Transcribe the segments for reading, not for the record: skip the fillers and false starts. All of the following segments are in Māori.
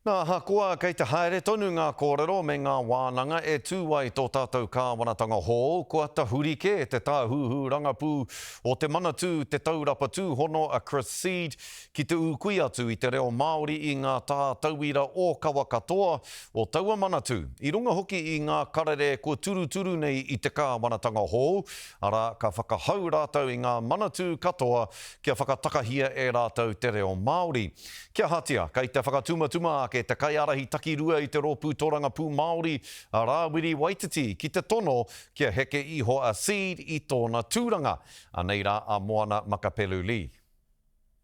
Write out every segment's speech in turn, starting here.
Nā hakoa kei te haere tonu ngā kōrero me ngā wānanga e tūwai tō tātou kāwanatanga hō, kua ta hurike e te tāhuhu rangapū o te manatū te taurapa tūhono a Chris Seed ki te ukui atu i te reo Māori i ngā tātauira o kawa katoa o taua manatū. I runga hoki i ngā karere kua turuturu nei i te kāwanatanga hō, ara ka whakahau rātou i ngā manatū katoa kia whakatakahia e rātou te reo Māori. Kia hatia, kei te whakatumatuma ke te kaiarahi takirua i te rōpū tōranga pū Māori a Rāwiri Waititi ki te tono kia heke iho a Seed i tōna tūranga. Anei rā a Moana Makapelu Lee.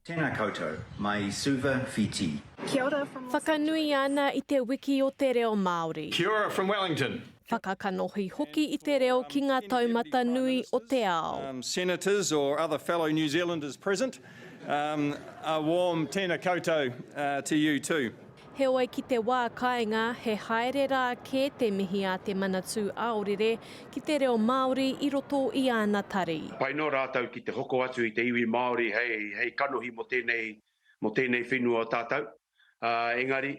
Tēnā koutou, mai Suva Fiti. Kia ora from Whakanui ana i te wiki o te reo Māori. Kia ora from Wellington. Whakakanohi hoki i te reo ki ngā taumata nui o te ao. Senators or other fellow New Zealanders present, a warm tēnā koutou to you too. He oi ki te wā kāinga, he haere rā ke te mihi a te manatū aorere ki te reo Māori i roto i ana tari. Pai no rātou ki te hoko atu i te iwi Māori, hei kanohi mo tēnei whenua o tātou. Engari,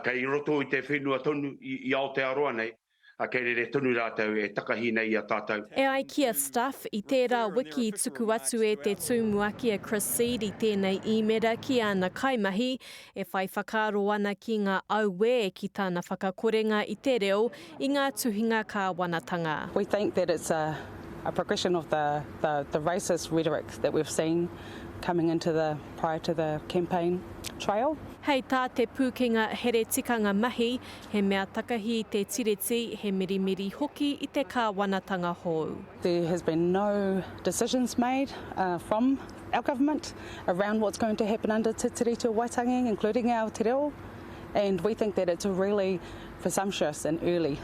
kei roto i te whenua tonu i Aotearoa nei, kei re tonu rātou e takahi nei a tātou. E ai kia stuff i tērā wiki tuku atu e te tūmuaki a Chris Seed i tēnei imera ki ana kaimahi, e whai whakaro ana ki ngā auwe ki tāna whakakorenga i te reo i ngā tuhinga kāwanatanga. We think that it's a progression of the racist rhetoric that we've seen coming into prior to the campaign trail. Hei tā te pūkenga here tikanga mahi, he mea takahi te tireti, he mirimiri hoki i te kāwanatanga hou. There has been no decisions made from our government around what's going to happen under Te Tiriti Waitangi, including our te reo, and we think that it's really presumptuous and early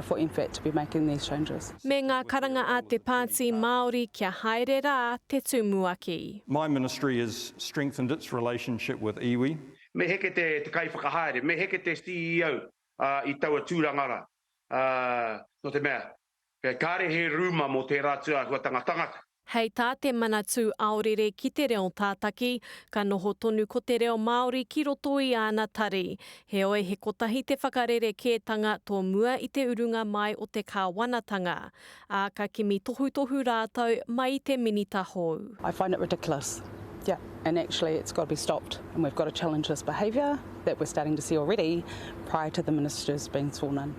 for MFAT to be making these changes. Me ngā karanga a te Pāti Māori kia haere rā te tūmuaki. My ministry has strengthened its relationship with iwi. Me heke te kai whakahaere, me heke te CEO i taua tūrangara. No te mea, kāre he rūma mo te rātua huatanga tangata. Hei tā te manatū aorere ki te reo tātaki, ka noho tonu ko te reo Māori ki roto i ana tari. He oe he kotahi te whakarere kētanga tō mua i te urunga mai o te kāwanatanga. A ka kimi tohu rātou mai i te minita hou. I find it ridiculous. Yeah, and actually it's got to be stopped, and we've got to challenge this behaviour that we're starting to see already prior to the ministers being sworn in.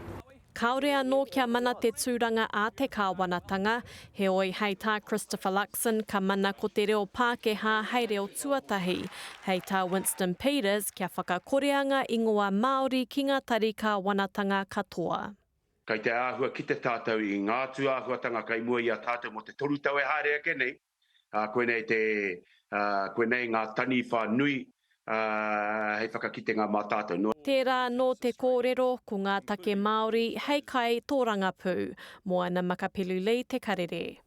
Kaore anō kia mana te tūranga a te kāwanatanga, he oi hei tā Christopher Luxon ka mana ko te reo Pākehā hei reo tuatahi, hei tā Winston Peters kia whakakoreanga ingoa Māori ki ngā tari kāwanatanga katoa. Kei te āhua ki te tātou i ngā tū āhuatanga kai mua i a tātou mo te toru tau e haere ake nei. Koe nei ngā tani whanui hei whakakitenga mā tātou. Tērā nō te kōrero ko ngā take Māori hei kai tō rangapū. Moana Makapelu Lee te karere.